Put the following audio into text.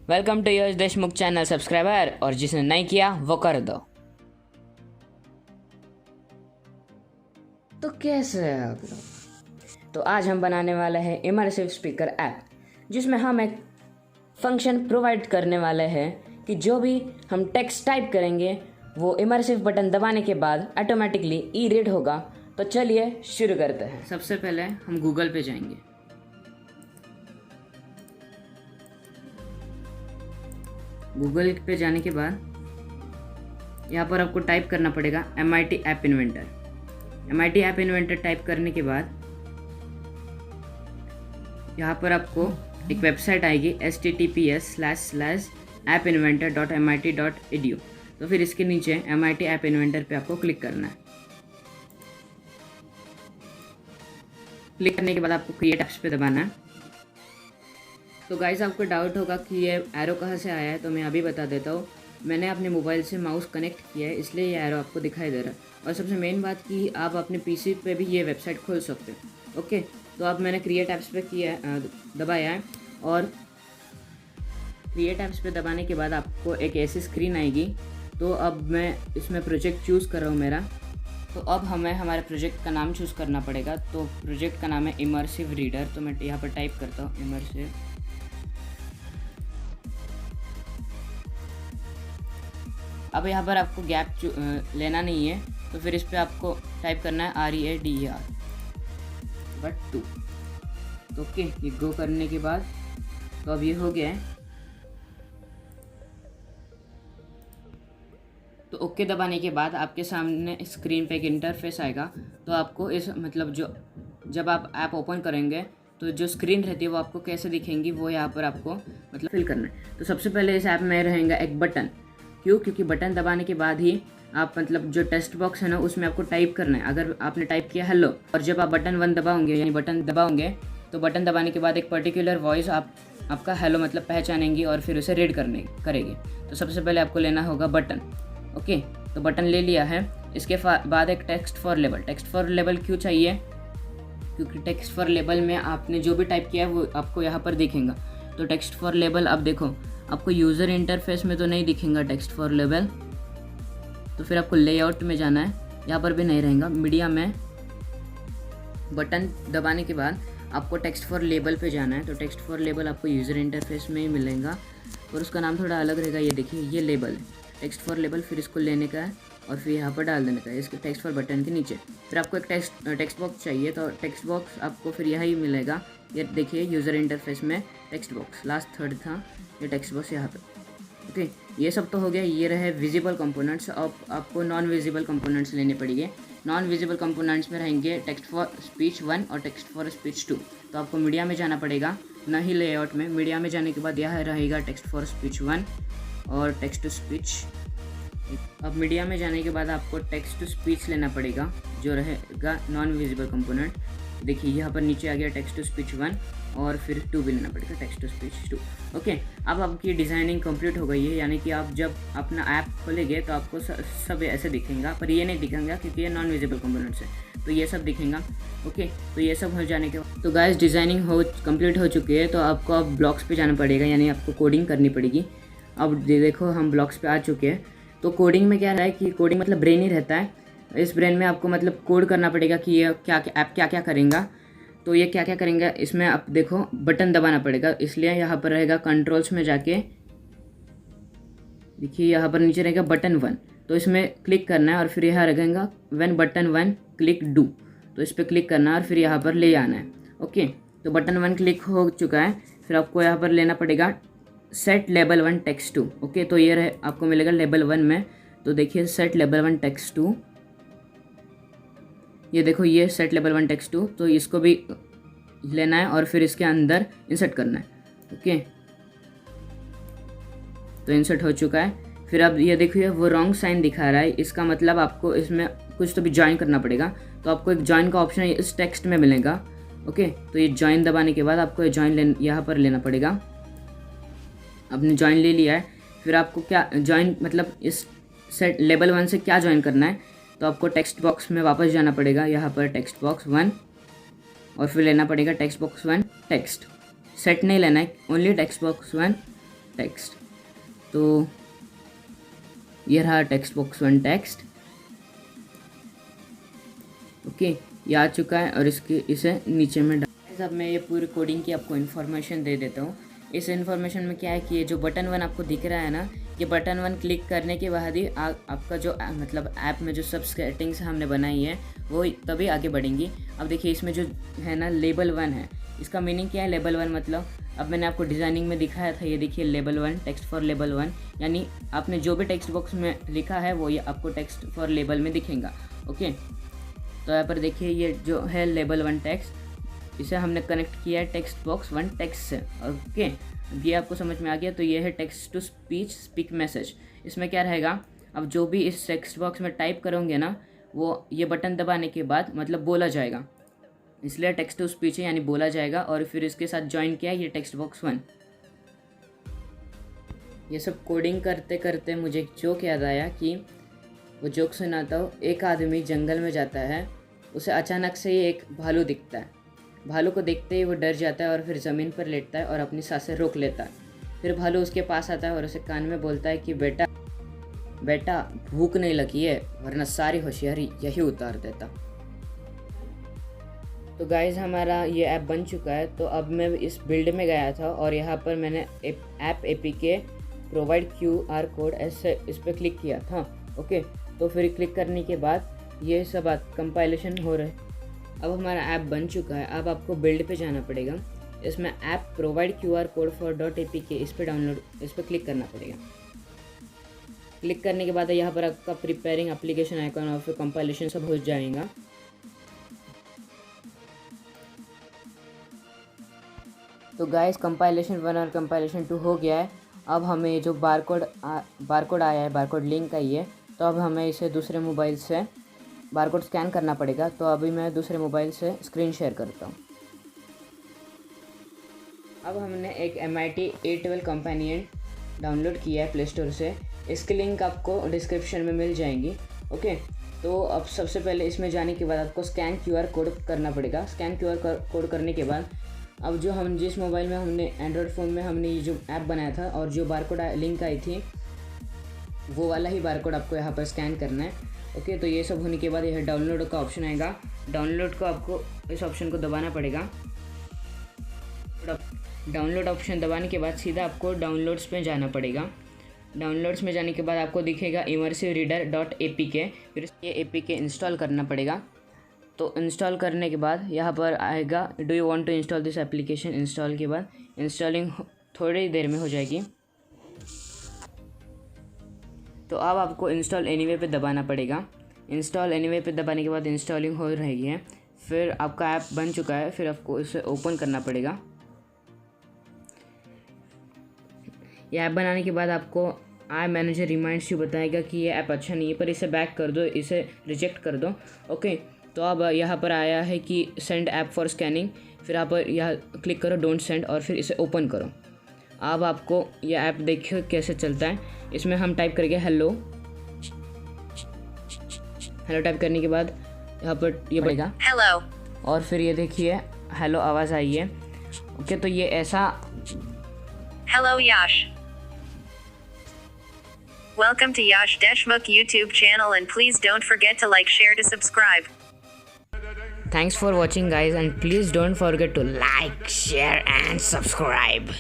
Welcome to Yash Deshmukh channel subscriber, और जिसने नहीं किया वो कर दो। तो कैसे है आप लोग? तो आज हम बनाने वाले हैं इमर्सिव स्पीकर ऐप, जिसमें हम एक फंक्शन प्रोवाइड करने वाले हैं कि जो भी हम टेक्स्ट टाइप करेंगे वो इमर्सिव बटन दबाने के बाद ऑटोमेटिकली ई रीड होगा। तो चलिए शुरू करते हैं। सबसे पहले हम गूगल पे जाएंगे। गूगल पे जाने के बाद यहाँ पर आपको टाइप करना पड़ेगा MIT app inventor. MIT app inventor type करने के बाद यहाँ पर आपको एक वेबसाइट आएगी https://appinventor.mit.edu। तो फिर इसके नीचे MIT ऐप इन्वेंटर पे आपको क्लिक करना है। क्लिक करने के बाद आपको क्रिएट ऐप्स पे दबाना है। तो गाइस, आपको डाउट होगा कि ये एरो कहाँ से आया है, तो मैं अभी बता देता हूँ। मैंने अपने मोबाइल से माउस कनेक्ट किया है, इसलिए ये एरो आपको दिखाई दे रहा है। और सबसे मेन बात कि आप अपने पीसी पे भी ये वेबसाइट खोल सकते हो। ओके, तो अब मैंने क्रिएट ऐप्स पे दबाया है, और क्रिएट ऐप्स पे दबाने के बाद आपको एक ऐसी स्क्रीन आएगी। तो अब मैं इसमें प्रोजेक्ट चूज़ कर रहा हूँ मेरा। तो अब हमें हमारे प्रोजेक्ट का नाम चूज़ करना पड़ेगा। तो प्रोजेक्ट का नाम है इमर्सिव रीडर। तो मैं यहाँ पर टाइप करता हूँ इमर्सिव। अब यहाँ पर आपको गैप लेना नहीं है, तो फिर इस पर आपको टाइप करना है READER बट 2। तो ओके, ये गो करने के बाद तो अब ये हो गया है। तो ओके दबाने के बाद आपके सामने स्क्रीन पे एक इंटरफेस आएगा। तो आपको इस जब आप ऐप ओपन करेंगे तो जो स्क्रीन रहती है वो आपको कैसे दिखेंगी, वो यहाँ पर आपको फिल करना है। तो सबसे पहले इस ऐप में रहेगा एक बटन। क्योंकि बटन दबाने के बाद ही आप जो टेक्स्ट बॉक्स है ना, उसमें आपको टाइप करना है। अगर आपने टाइप किया हेलो, और जब आप बटन 1 दबाओगे यानी बटन दबाओगे, तो बटन दबाने के बाद एक पर्टिकुलर वॉइस आपका हेलो पहचानेंगी और फिर उसे रीड करेगी। तो सबसे पहले आपको लेना होगा बटन। ओके, तो बटन ले लिया है। इसके बाद एक text for label. Text for label क्यों चाहिए? क्योंकि टेक्स्ट फॉर लेबल में आपने जो भी टाइप किया है वो आपको यहाँ पर दिखेगा। तो टेक्स्ट फॉर लेबल, अब देखो आपको यूज़र इंटरफेस में तो नहीं दिखेगा टेक्स्ट फॉर लेबल। तो फिर आपको लेआउट में जाना है, यहाँ पर भी नहीं रहेगा। मीडिया में बटन दबाने के बाद आपको टेक्स्ट फॉर लेबल पे जाना है। तो टेक्स्ट फॉर लेबल आपको यूज़र इंटरफेस में ही मिलेगा, और उसका नाम थोड़ा अलग रहेगा। ये देखिए, ये लेबल है टेक्स्ट फॉर लेबल। फिर इसको लेने का है और फिर यहाँ पर डाल देने का है इसके टेक्स्ट फॉर बटन के नीचे। फिर आपको एक टेक्स्ट बॉक्स चाहिए, तो टेक्स्ट बॉक्स आपको फिर यही मिलेगा। ये देखिए, यूज़र इंटरफेस में टेक्स्ट बॉक्स लास्ट थर्ड था, ये टेक्स्ट बॉक्स यहाँ पे। ओके, ये सब तो हो गया। ये रहे विजिबल कंपोनेंट्स। अब आपको नॉन विजिबल कंपोनेंट्स लेने पड़ेंगे। नॉन विजिबल कंपोनेंट्स में रहेंगे टेक्स्ट फॉर स्पीच 1 और टेक्स्ट फॉर स्पीच 2। तो आपको मीडिया में जाना पड़ेगा, न ही लेआउट में। मीडिया में जाने के बाद यह रहेगा टेक्स्ट फॉर स्पीच 1 और टेक्स्ट टू स्पीच। अब मीडिया में जाने के बाद आपको टेक्स्ट टू स्पीच लेना पड़ेगा, जो रहेगा नॉन विजिबल कंपोनेंट। देखिए, यहाँ पर नीचे आ गया टेक्स्ट टू स्पीच 1, और फिर 2 भी लेना पड़ेगा, टेक्स्ट टू स्पीच 2। ओके, अब आपकी डिज़ाइनिंग कंप्लीट हो गई है। यानी कि आप जब अपना ऐप खोलेंगे तो आपको सब ऐसे दिखेगा, पर ये नहीं दिखेगा क्योंकि ये नॉन विजिबल कंपोनेंट्स है। तो ये सब दिखेगा। ओके, तो ये सब हो जाने के बाद तो गाइस, डिज़ाइनिंग कंप्लीट हो चुकी है। तो आपको अब ब्लॉक्स पे जाना पड़ेगा, यानी आपको कोडिंग करनी पड़ेगी। अब देखो, हम ब्लॉक्स पे आ चुके हैं। तो कोडिंग में क्या रहा है कि कोडिंग ब्रेन ही रहता है। इस ब्रेन में आपको कोड करना पड़ेगा कि ये ऐप क्या क्या करेगा। तो ये क्या क्या करेंगे, इसमें आप देखो बटन दबाना पड़ेगा। इसलिए यहाँ पर रहेगा कंट्रोल्स में जाके, देखिए यहाँ पर नीचे रहेगा बटन 1। तो इसमें क्लिक करना है, और फिर यहाँ रहेगा व्हेन बटन 1 क्लिक डू। तो इस पर क्लिक करना है और फिर यहाँ पर ले आना है। ओके, तो बटन 1 क्लिक हो चुका है। फिर आपको यहाँ पर लेना पड़ेगा सेट लेबल 1 टेक्स्ट 2। ओके, तो ये आपको मिलेगा लेबल 1 में। तो देखिए, सेट लेबल 1 टेक्स्ट 2, ये देखो, ये सेट लेबल 1 टेक्स्ट 2। तो इसको भी लेना है और फिर इसके अंदर इंसर्ट करना है। ओके, तो इंसर्ट हो चुका है। फिर अब ये देखिए, वो रॉन्ग साइन दिखा रहा है। इसका मतलब आपको इसमें कुछ तो भी ज्वाइन करना पड़ेगा। तो आपको एक ज्वाइन का ऑप्शन इस टेक्स्ट में मिलेगा। ओके, तो ये ज्वाइन दबाने के बाद आपको ये ज्वाइन यहाँ पर लेना पड़ेगा। आपने ज्वाइन ले लिया है। फिर आपको क्या ज्वाइन इस सेट लेबल 1 से क्या ज्वाइन करना है, तो आपको टेक्स्ट बॉक्स में वापस जाना पड़ेगा, यहाँ पर टेक्स्ट बॉक्स 1, और फिर लेना पड़ेगा टेक्स्ट बॉक्स 1 टेक्स्ट। सेट नहीं लेना है, ओनली टेक्स्ट बॉक्स 1 टेक्स्ट। तो ये रहा टेक्स्ट बॉक्स 1 टेक्स्ट। ओके, ये आ चुका है और इसे नीचे में डाल। अब मैं ये पूरी कोडिंग की आपको इन्फॉर्मेशन दे देता हूँ। इस इन्फॉर्मेशन में क्या है कि ये जो बटन 1 आपको दिख रहा है ना, ये बटन 1 क्लिक करने के बाद ही आपका जो मतलब ऐप में जो सब सेटिंग्स हमने बनाई है वो तभी आगे बढ़ेंगी। अब देखिए इसमें जो है ना लेबल 1 है, इसका मीनिंग क्या है? लेबल 1 मतलब अब मैंने आपको डिज़ाइनिंग में दिखाया था, ये देखिए लेबल 1, टेक्स्ट फॉर लेबल 1, यानी आपने जो भी टेक्स्ट बॉक्स में लिखा है वो ये आपको टेक्स्ट फॉर लेबल में दिखेगा। ओके, तो यहाँ पर देखिए ये जो है लेबल 1 टेक्स्ट, इसे हमने कनेक्ट किया है टेक्स्ट बॉक्स 1 टेक्स्ट से। ओके, ये आपको समझ में आ गया। तो ये है text to speech speak message. इसमें क्या रहेगा, अब जो भी इस टेक्स्ट बॉक्स में टाइप करोगे ना, वो ये बटन दबाने के बाद मतलब बोला जाएगा, इसलिए टेक्स्ट टू स्पीच है यानी बोला जाएगा। और फिर इसके साथ ज्वाइन किया ये टेक्स्ट बॉक्स 1। ये सब कोडिंग करते करते मुझे एक जोक याद आया कि वो जोक सुनाता हूँ। एक आदमी जंगल में जाता है, उसे अचानक से ही एक भालू दिखता है। भालू को देखते ही वो डर जाता है और फिर ज़मीन पर लेटता है और अपनी सांसें रोक लेता है। फिर भालू उसके पास आता है और उसे कान में बोलता है कि बेटा बेटा भूख नहीं लगी है, वरना सारी होशियारी यही उतार देता। तो गाइज़ हमारा ये ऐप बन चुका है। तो अब मैं इस बिल्ड में गया था और यहाँ पर मैंने app APK provide QR code ऐसे इस पर क्लिक किया था। ओके, तो फिर क्लिक करने के बाद ये सब कंपाइलेशन हो रहा है। अब हमारा ऐप बन चुका है। अब आपको बिल्ड पे जाना पड़ेगा, इसमें app provide QR code for .apk इस पर क्लिक करना पड़ेगा। क्लिक करने के बाद यहाँ पर आपका प्रिपेयरिंग एप्लीकेशन आइकॉन और फिर कंपाइलेशन सब हो जाएगा। तो गाइस कंपाइलेशन 1 और कंपाइलेशन 2 हो गया है। अब हमें जो बारकोड आया है, बारकोड लिंक आई है, तो अब हमें इसे दूसरे मोबाइल से बारकोड स्कैन करना पड़ेगा। तो अभी मैं दूसरे मोबाइल से स्क्रीन शेयर करता हूँ। अब हमने एक MIT A12 कंपेनियन डाउनलोड किया है प्ले स्टोर से। इसकी लिंक आपको डिस्क्रिप्शन में मिल जाएगी। ओके, तो अब सबसे पहले इसमें जाने के बाद आपको स्कैन QR कोड करना पड़ेगा। स्कैन QR कोड करने के बाद अब जो हम जिस मोबाइल में हमने एंड्रॉयड फ़ोन में हमने ये जो ऐप बनाया था और जो बारकोड लिंक आई थी वो वाला ही बारकोड आपको यहाँ पर स्कैन करना है। ओके, तो ये सब होने के बाद यह डाउनलोड का ऑप्शन आएगा। डाउनलोड को आपको इस ऑप्शन को दबाना पड़ेगा। डाउनलोड ऑप्शन दबाने के बाद सीधा आपको डाउनलोड्स पे जाना पड़ेगा। डाउनलोड्स में जाने के बाद आपको दिखेगा इमर्सिव रीडर .apk, फिर ये APK इंस्टॉल करना पड़ेगा। तो इंस्टॉल करने के बाद यहाँ पर आएगा do you want to install this application. Install के बाद इंस्टॉलिंग थोड़ी देर में हो जाएगी। तो अब आपको इंस्टॉल एनीवे पे दबाना पड़ेगा। इंस्टॉल एनीवे पे दबाने के बाद इंस्टॉलिंग हो रही है। फिर आपका ऐप बन चुका है, फिर आपको इसे ओपन करना पड़ेगा। ये ऐप बनाने के बाद आपको आई मैनेजर रिमाइंड्स यू बताएगा कि ये ऐप अच्छा नहीं है, पर इसे बैक कर दो, इसे रिजेक्ट कर दो। ओके, तो अब यहाँ पर आया है कि सेंड ऐप फॉर स्कैनिंग, फिर यहाँ पर यहाँ क्लिक करो डोंट सेंड और फिर इसे ओपन करो। अब आपको यह ऐप देखिए कैसे चलता है। इसमें हम टाइप करेंगे हेलो टाइप करने के बाद यहाँ पर ये बढ़ेगा हेलो, और फिर ये देखिए हेलो आवाज़ आई है। ओके, तो ये ऐसा hello Yash. Welcome to Yash Deshmukh YouTube channel and please don't forget to like, share to subscribe. Thanks for watching guys and please don't forget to like, share and subscribe.